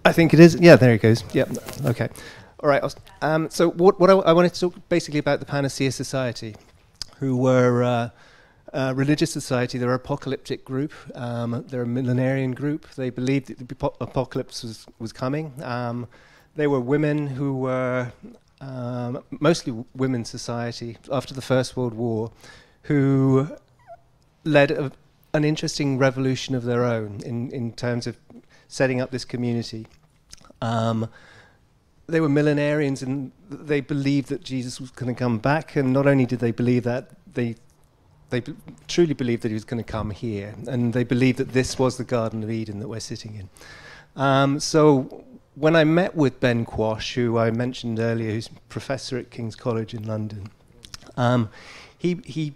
I think it is. Yeah, there it goes. Yeah. Okay. All right. So what I wanted to talk basically about the Panacea Society, who were a religious society. They're an apocalyptic group. They're a millenarian group. They believed that the apocalypse was coming. They were women who were mostly women's society after the First World War, who led an interesting revolution of their own in terms of setting up this community. They were millenarians, and they believed that Jesus was going to come back. And not only did they believe that, they truly believed that he was going to come here, and they believed that this was the Garden of Eden that we're sitting in. So when I met with Ben Quash, who I mentioned earlier, who's professor at King's College in London, he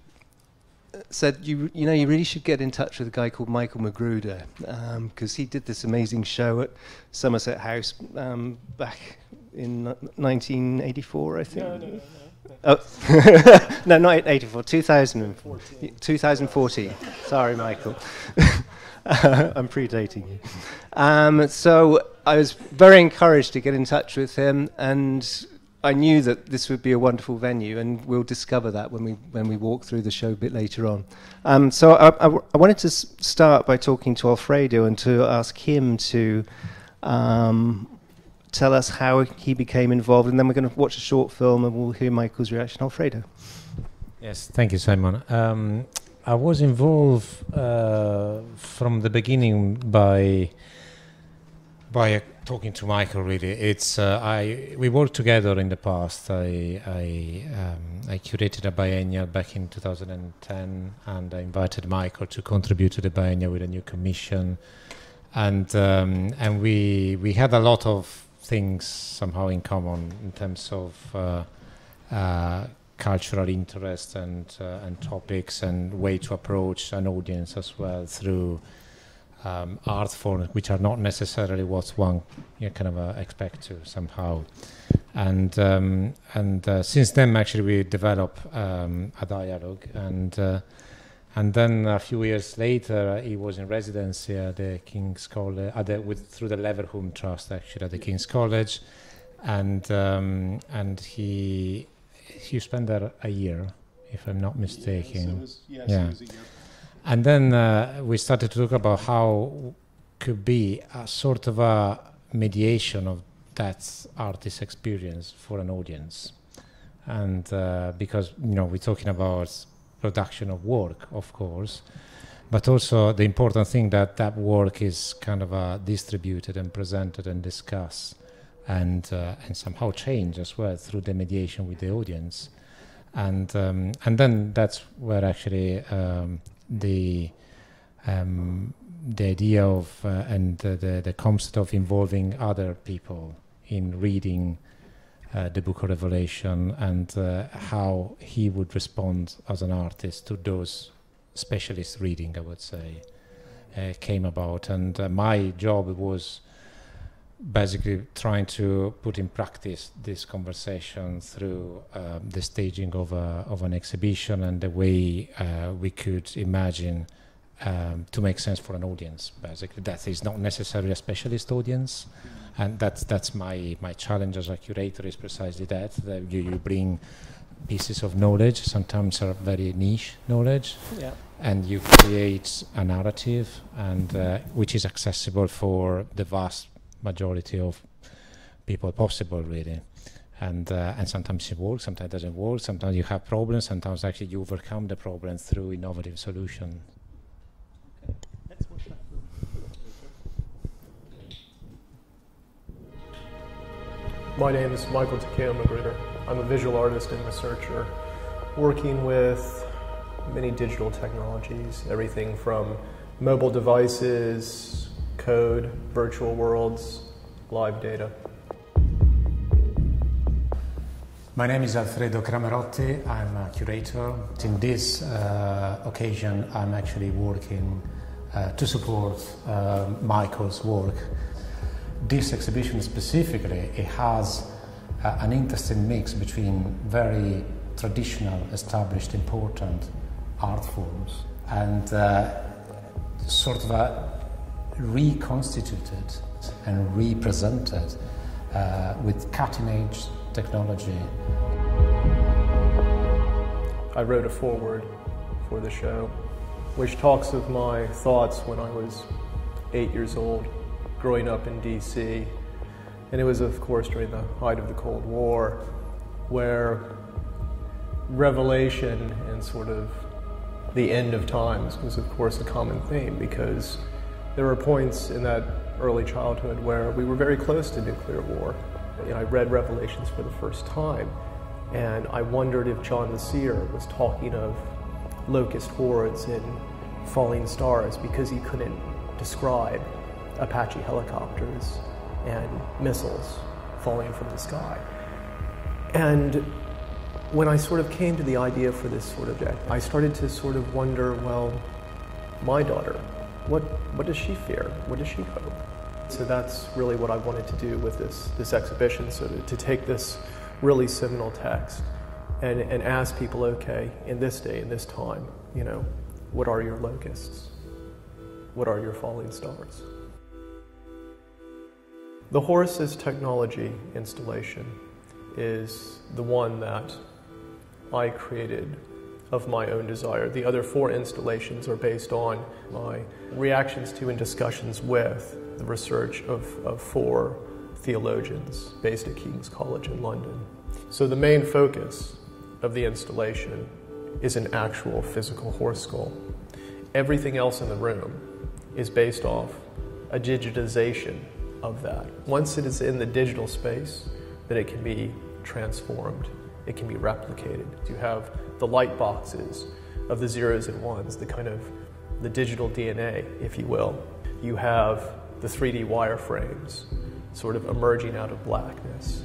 said, you know, you really should get in touch with a guy called Michael Magruder, because he did this amazing show at Somerset House back in 1984, I think. No. Oh, no, not 84, 2014. Sorry, Michael. I'm predating you. So I was very encouraged to get in touch with him, and I knew that this would be a wonderful venue, and we'll discover that when we walk through the show a bit later on. So I wanted to start by talking to Alfredo and to ask him to tell us how he became involved, and then we're going to watch a short film and we'll hear Michael's reaction. Alfredo. Yes, thank you, Simon. I was involved from the beginning by talking to Michael. Really, it's we worked together in the past. I curated a biennial back in 2010, and I invited Michael to contribute to the biennial with a new commission, and we had a lot of things somehow in common in terms of cultural interest and topics and way to approach an audience as well through art forms which are not necessarily what one kind of expect to somehow, and since then actually we developed a dialogue, and then a few years later he was in residency at the King's College through the Leverhulme Trust actually at the King's College, and he spent there a year, if I'm not mistaken. Yes, it was a year. And then we started to talk about how could be a sort of a mediation of that artist experience for an audience, and because we're talking about production of work, of course, but also the important thing that work is kind of distributed and presented and discussed, and somehow change as well through the mediation with the audience, and then that's where actually the idea of and the concept of involving other people in reading the Book of Revelation, and how he would respond as an artist to those specialist reading, I would say, came about. And my job was basically trying to put in practice this conversation through the staging of an exhibition and the way we could imagine to make sense for an audience. Basically, that is not necessarily a specialist audience, and that's my challenge as a curator is precisely that you bring pieces of knowledge, sometimes are very niche knowledge, and you create a narrative, and which is accessible for the vast majority of people possible, really. And sometimes it works, sometimes it doesn't work, sometimes you have problems, sometimes actually you overcome the problem through innovative solution. Okay. Let's watch that. My name is Michael Takeo Magruder. I'm a visual artist and researcher working with many digital technologies, everything from mobile devices, code, virtual worlds, live data. My name is Alfredo Cramerotti. I'm a curator. In this occasion, I'm actually working to support Michael's work. This exhibition specifically, it has an interesting mix between very traditional, established, important art forms and sort of a reconstituted and represented with cutting-edge technology. I wrote a foreword for the show, which talks of my thoughts when I was 8 years old, growing up in DC. And it was, of course, during the height of the Cold War, where revelation and sort of the end of times was, of course, a common theme, because there were points in that early childhood where we were very close to nuclear war. And I read Revelations for the first time, and I wondered if John the Seer was talking of locust hordes and falling stars, because he couldn't describe Apache helicopters and missiles falling from the sky. And when I sort of came to the idea for this sort of day, I started to sort of wonder, well, my daughter, what does she fear? What does she hope? So that's really what I wanted to do with this exhibition, so to take this really seminal text and ask people, okay, in this day, in this time, you know, what are your locusts? What are your falling stars? The Horus technology installation is the one that I created of my own desire. The other 4 installations are based on my reactions to and discussions with the research of 4 theologians based at King's College in London. So the main focus of the installation is an actual physical horse skull. Everything else in the room is based off a digitization of that. Once it is in the digital space, then it can be transformed, it can be replicated. You have the light boxes of the zeros and ones, the kind of the digital DNA, if you will. You have the 3D wireframes sort of emerging out of blackness.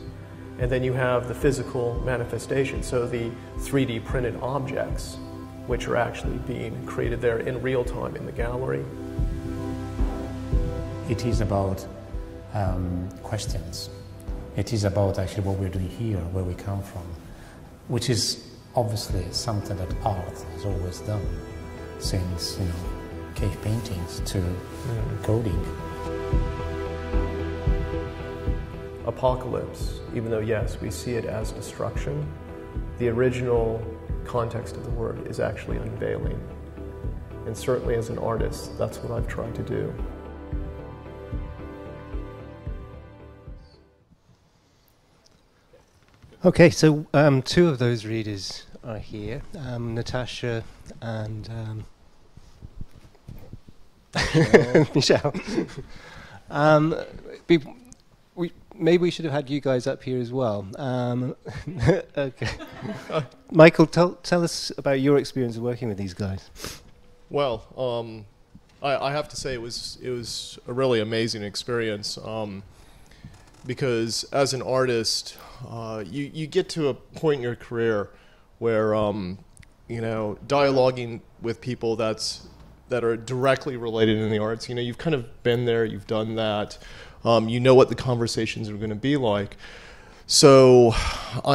And then you have the physical manifestation, so the 3D printed objects, which are actually being created there in real time in the gallery. It is about questions. It is about actually what we're doing here, where we come from, which is obviously something that art has always done, since, you know, cave paintings to coding. Apocalypse, even though, yes, we see it as destruction, the original context of the word is actually unveiling. And certainly as an artist, that's what I've tried to do. Okay, so 2 of those readers are here, Natasha and Michelle. Maybe we should have had you guys up here as well. Okay. Michael, tell us about your experience of working with these guys. Well, I have to say it was a really amazing experience, because as an artist, you get to a point in your career where you know, dialoguing with people that are directly related in the arts, you know, you've kind of been there, you've done that, you know what the conversations are going to be like. So,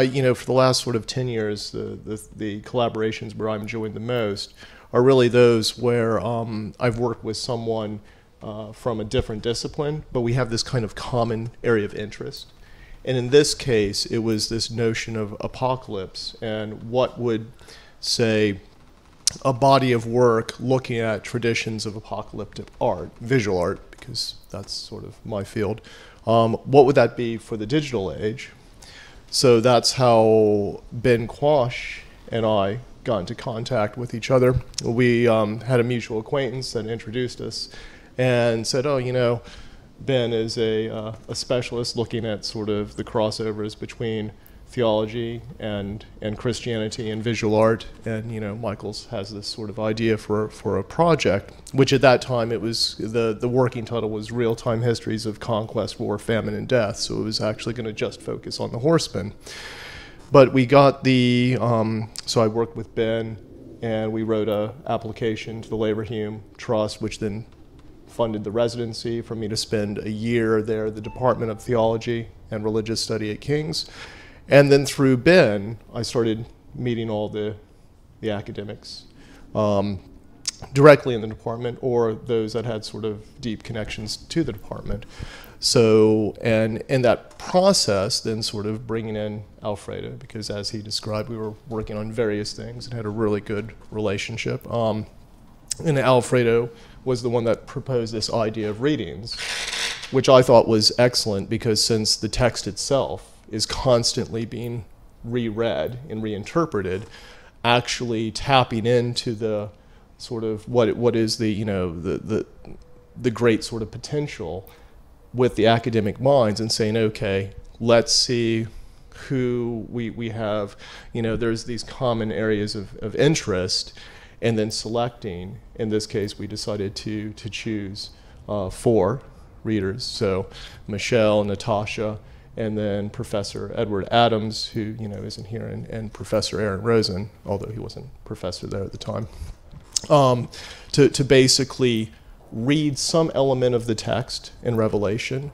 you know, for the last sort of 10 years, the collaborations where I'm enjoying the most are really those where I've worked with someone from a different discipline, but we have this kind of common area of interest. And in this case, it was this notion of apocalypse and what would, say, a body of work looking at traditions of apocalyptic art, visual art, because that's sort of my field. What would that be for the digital age? So that's how Ben Quash and I got into contact with each other. We had a mutual acquaintance that introduced us and said, oh, you know, Ben is a specialist looking at sort of the crossovers between theology and Christianity and visual art, and you know, Michael's has this sort of idea for a project, which at that time it was the working title was Real-Time Histories of Conquest, War, Famine, and Death, so it was actually going to just focus on the horsemen. But we got the so I worked with Ben, and we wrote a application to the Leverhulme Trust, which then funded the residency for me to spend a year there at the Department of Theology and Religious Study at King's. And then through Ben, I started meeting all the academics. directly in the department or those that had sort of deep connections to the department. So, and in that process, then sort of bringing in Alfredo, because as he described, we were working on various things and had a really good relationship. And Alfredo was the one that proposed this idea of readings, which I thought was excellent, because since the text itself is constantly being reread and reinterpreted, actually tapping into the sort of what is the, you know, the great sort of potential with the academic minds, and saying, okay, let's see who we have, you know, there's these common areas of interest, and then selecting. In this case, we decided to choose 4 readers. So Michelle, Natasha, and then Professor Edward Adams, who, you know, isn't here, and Professor Aaron Rosen, although he wasn't professor there at the time, to basically read some element of the text in Revelation,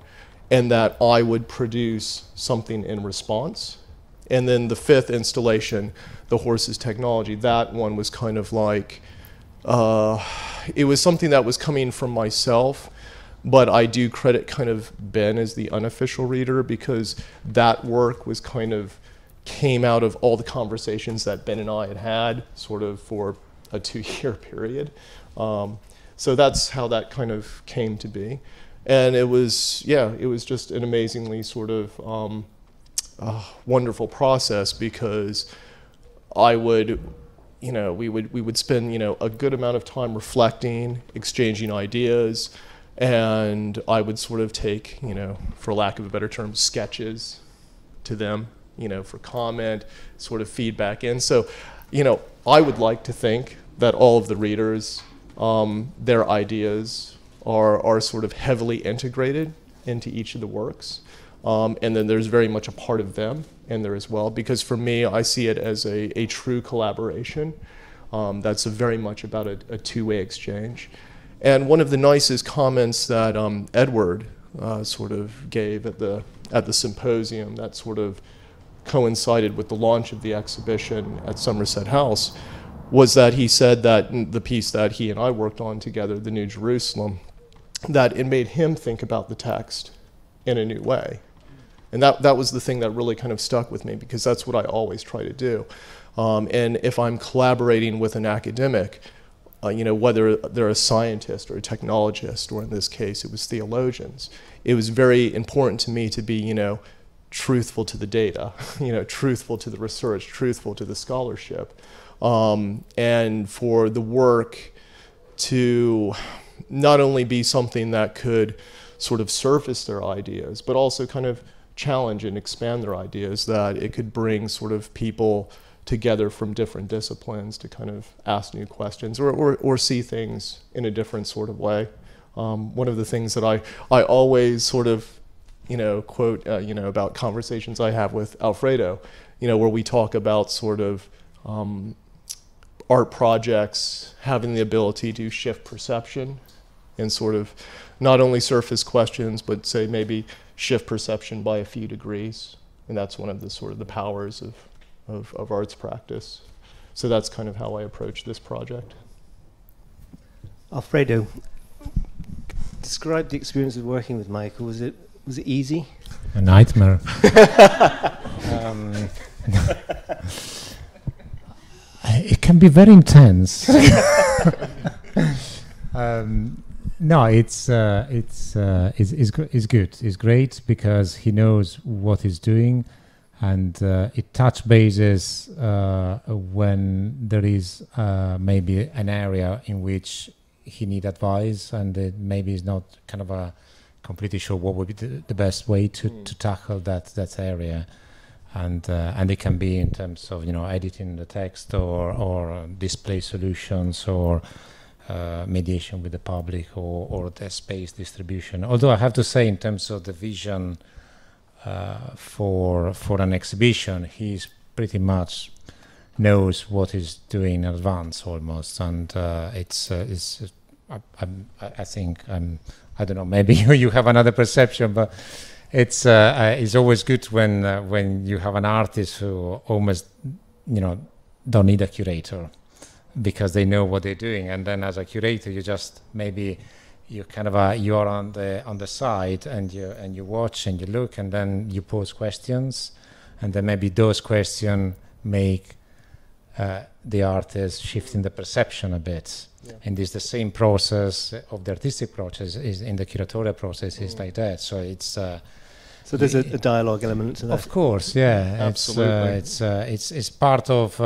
and that I would produce something in response. And then the 5th installation, The Horse's Technology, that one was kind of like, it was something that was coming from myself, but I do credit kind of Ben as the unofficial reader, because that work was kind of came out of all the conversations that Ben and I had sort of for a 2-year period. So that's how that kind of came to be. And it was, yeah, it was just an amazingly sort of wonderful process, because I would, you know, we would spend, you know, a good amount of time reflecting, exchanging ideas, and I would sort of take, you know, for lack of a better term, sketches to them, you know, for comment, sort of feedback. And so, you know, I would like to think that all of the readers, their ideas are sort of heavily integrated into each of the works. And then there's very much a part of them in there as well, because for me, I see it as a true collaboration. That's very much about a two-way exchange. And one of the nicest comments that Edward sort of gave at the symposium that sort of coincided with the launch of the exhibition at Somerset House was that he said that the piece that he and I worked on together, the New Jerusalem, that it made him think about the text in a new way. And that was the thing that really kind of stuck with me, because that's what I always try to do. And if I'm collaborating with an academic, you know, whether they're a scientist or a technologist, or in this case it was theologians, it was very important to me to be, you know, truthful to the data, you know, truthful to the research, truthful to the scholarship. And for the work to not only be something that could sort of surface their ideas, but also kind of challenge and expand their ideas, that it could bring sort of people together from different disciplines to kind of ask new questions, or see things in a different sort of way. One of the things that I always sort of, you know, quote, you know, about conversations I have with Alfredo, you know, where we talk about sort of art projects having the ability to shift perception and sort of not only surface questions, but say maybe shift perception by a few degrees. And that's one of the sort of the powers of arts practice. So that's kind of how I approach this project. Alfredo, describe the experience of working with Michael. Was it easy? A nightmare. It can be very intense. No, it's good. It's great because he knows what he's doing, and it touch bases when there is maybe an area in which he need advice, and maybe he's not kind of completely sure what would be the best way to tackle that area. And it can be in terms of, you know, editing the text or display solutions, or mediation with the public, or the space distribution. Although I have to say, in terms of the vision for an exhibition, he's pretty much knows what he's doing in advance almost, and I think I don't know, maybe you have another perception, but it's always good when you have an artist who almost, you know, don't need a curator. because they know what they're doing. And then as a curator, you just maybe you kind of you are on the side and you watch and you look, and then you pose questions, and then maybe those questions make the artist shift in the perception a bit. Yeah. And it's the same process of the artistic process is in the curatorial process is like that. So it's so there's a dialogue element to that. Of course, yeah, absolutely. It's part of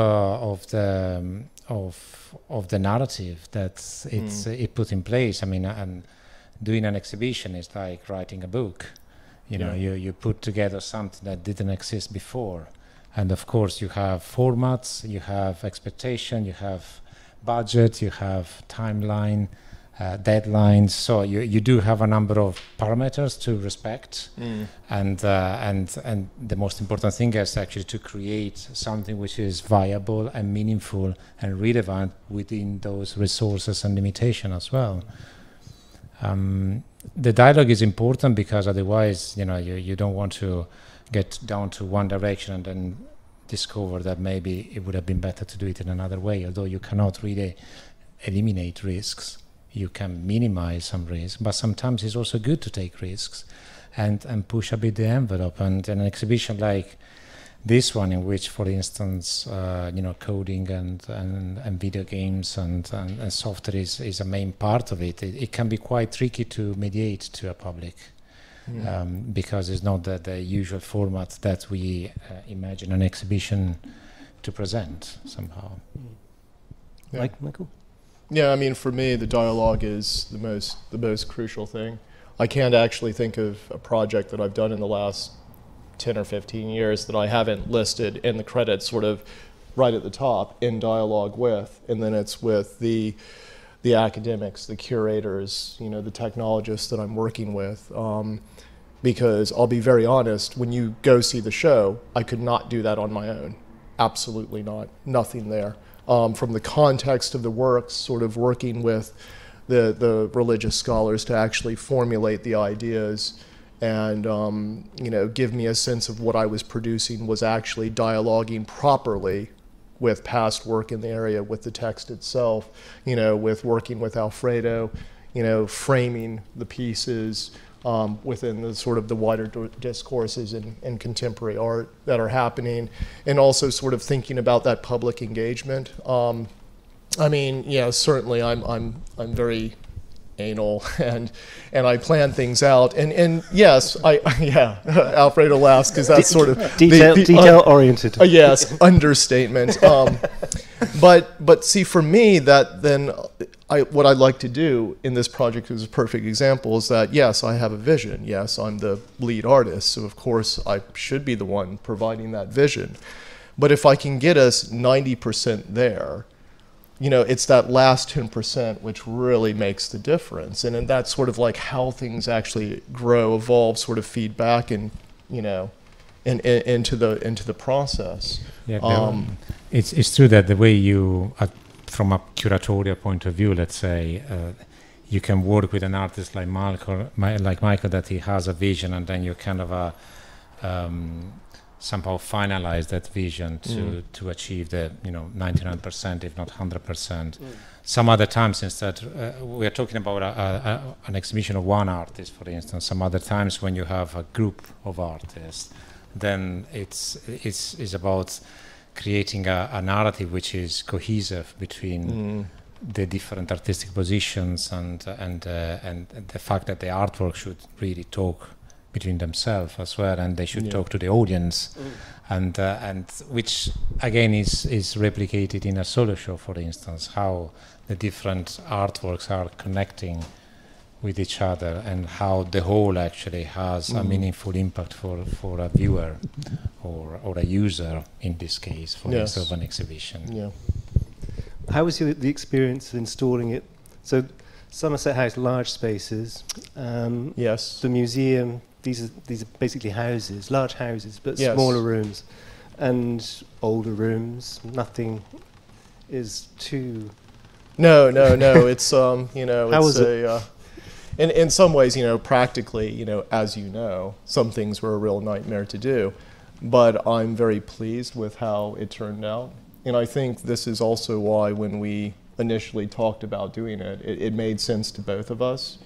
the narrative that it put in place. I mean, and doing an exhibition is like writing a book. You know, you put together something that didn't exist before. And of course, you have formats, you have expectation, you have budget, you have timeline, deadlines. So you do have a number of parameters to respect. And the most important thing is actually to create something which is viable and meaningful and relevant within those resources and limitation as well. The dialogue is important because otherwise, you know, you don't want to get down to one direction and then discover that maybe it would have been better to do it in another way. Although you cannot really eliminate risks, you can minimize some risks, but sometimes it's also good to take risks and push a bit the envelope. And an exhibition like this one, in which, for instance, you know, coding and video games and software is a main part of it, it can be quite tricky to mediate to a public. Because it's not the usual format that we imagine an exhibition to present somehow. Yeah. Michael? Yeah, I mean, for me, the dialogue is the most crucial thing. I can't actually think of a project that I've done in the last 10 or 15 years that I haven't listed in the credits sort of right at the top in dialogue with, and then it's with the academics, the curators, you know, the technologists that I'm working with. Because I'll be very honest, when you go see the show, I could not do that on my own. Absolutely not. Nothing there. From the context of the works, sort of working with the religious scholars to actually formulate the ideas and you know, give me a sense of what I was producing was actually dialoguing properly with past work in the area, with the text itself, you know, with working with Alfredo, you know, framing the pieces within the sort of the wider discourses in contemporary art that are happening, and also sort of thinking about that public engagement. I mean, yeah, certainly I'm very anal and I plan things out, and yes, yeah, Alfredo laughs because that's sort of detail oriented. Yes, understatement. But see, for me, that then what I'd like to do in this project is a perfect example is that, yes, I have a vision. Yes, I'm the lead artist, so of course I should be the one providing that vision. But if I can get us 90% there, you know, it's that last 10% which really makes the difference. And that's sort of like how things actually grow, evolve, sort of feedback and, you know, into the process. Yeah, it's true that the way you, from a curatorial point of view, let's say, you can work with an artist like Michael, that he has a vision, and then you kind of somehow finalize that vision to achieve the 99%, if not 100%. Some other times, instead, we are talking about an exhibition of one artist, for instance. Some other times when you have a group of artists, then it's about creating a narrative which is cohesive between the different artistic positions and the fact that the artwork should really talk between themselves as well, and they should talk to the audience, and which again is replicated in a solo show, for instance, how the different artworks are connecting with each other, and how the whole actually has a meaningful impact for a viewer or a user, in this case, for instance, of an exhibition. Yeah. How was the experience of installing it? So Somerset House, large spaces. Yes. The museum, these are basically houses, large houses, but smaller rooms and older rooms. Nothing is too... No. It's, you know, How it's was it? In some ways, you know, practically, you know, as you know, some things were a real nightmare to do. But I'm very pleased with how it turned out. And I think this is also why when we initially talked about doing it, it made sense to both of us,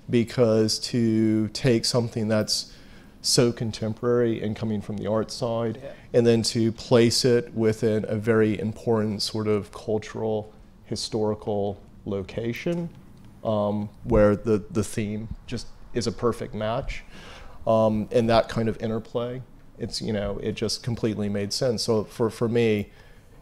because to take something that's so contemporary and coming from the art side, and then to place it within a very important sort of cultural, historical location, where the theme just is a perfect match, and that kind of interplay, it's, you know, it just completely made sense. So for me,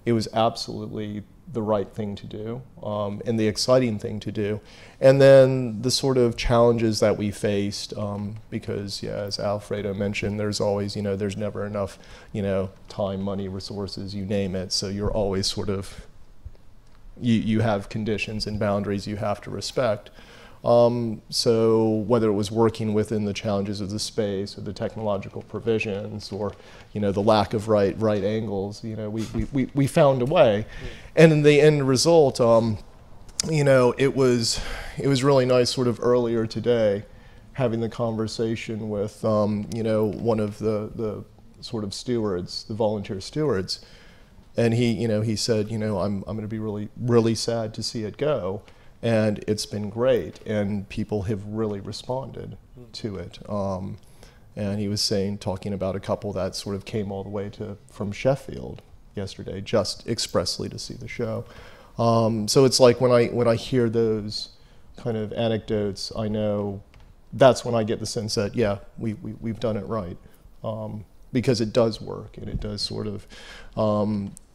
it was absolutely the right thing to do, and the exciting thing to do. And then the sort of challenges that we faced, because, yeah, as Alfredo mentioned, there's always, you know, there's never enough, you know, time, money, resources, you name it. So you're always sort of, you have conditions and boundaries you have to respect. So whether it was working within the challenges of the space or the technological provisions or, you know, the lack of right angles, you know, we found a way. And in the end result, you know, it was really nice sort of earlier today having the conversation with, you know, one of the sort of stewards, the volunteer stewards. And he, you know, he said, you know, I'm going to be really sad to see it go. And it's been great, and people have really responded to it. And he was talking about a couple that sort of came all the way from Sheffield yesterday, just expressly to see the show. So it's like when I hear those kind of anecdotes, I know that's when I get the sense that, yeah, we've done it right, because it does work, and it does sort of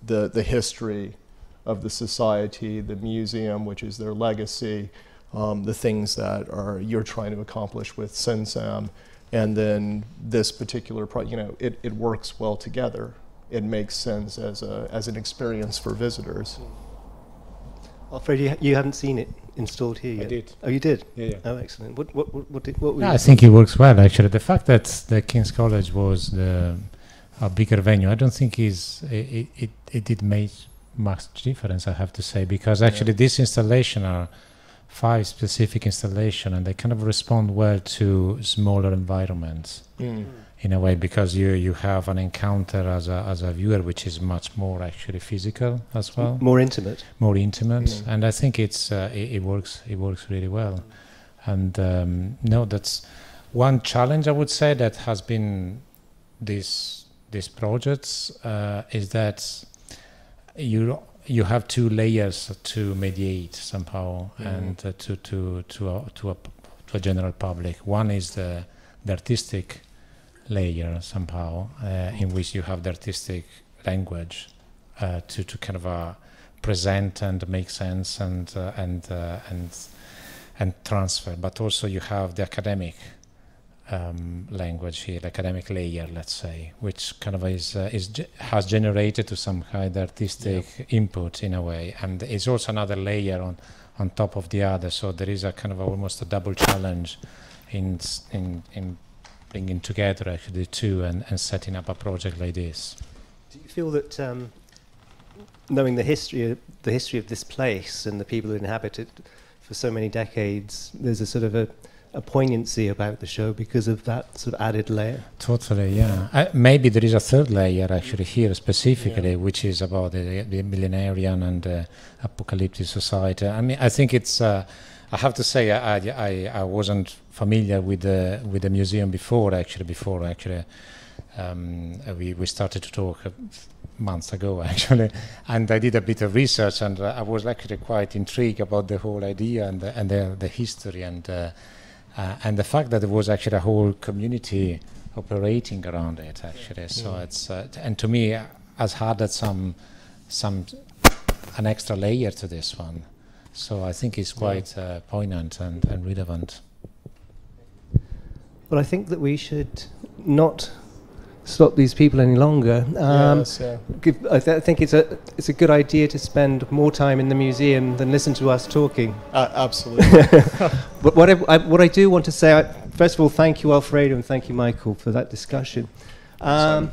the history of the society, the museum, which is their legacy, the things that you're trying to accomplish with CenSAMM, and then this particular you know, it works well together. It makes sense as an experience for visitors. Alfredo, you haven't seen it installed here yet? I did. Oh, you did? Yeah. Oh, excellent. What were Yeah, you I think it works well, actually. The fact that the King's College was a bigger venue, I don't think it did make much difference, I have to say, because actually this installation are 5 specific installations, and they kind of respond well to smaller environments in a way, because you have an encounter as a viewer which is much more actually physical as well, more intimate, and I think it works really well. And no, that's one challenge I would say that has been these projects, is that you have 2 layers to mediate somehow, and to a general public. One is the artistic layer somehow, in which you have the artistic language to kind of present and make sense and transfer. But also you have the academic language here, the academic layer, let's say, which kind of has generated to some kind of artistic input in a way, and it's also another layer on top of the other. So there is a kind of almost a double challenge in bringing together actually the two and setting up a project like this. Do you feel that, knowing the history of this place and the people who inhabit it for so many decades, there's a sort of a poignancy about the show because of that sort of added layer? Totally, yeah. Maybe there is a third layer actually here specifically, which is about the millenarian and apocalyptic society. I mean, I think it's. I have to say, I wasn't familiar with the museum before we started to talk months ago actually, and I did a bit of research, and I was actually quite intrigued about the whole idea and the history and the fact that there was actually a whole community operating around it actually. So it's and to me has added an extra layer to this one. So I think it's quite poignant and relevant. Well, I think that we should not stop these people any longer. I think it's a good idea to spend more time in the museum than listen to us talking. Absolutely. But what I do want to say, first of all, thank you, Alfredo, and thank you, Michael, for that discussion. Yeah.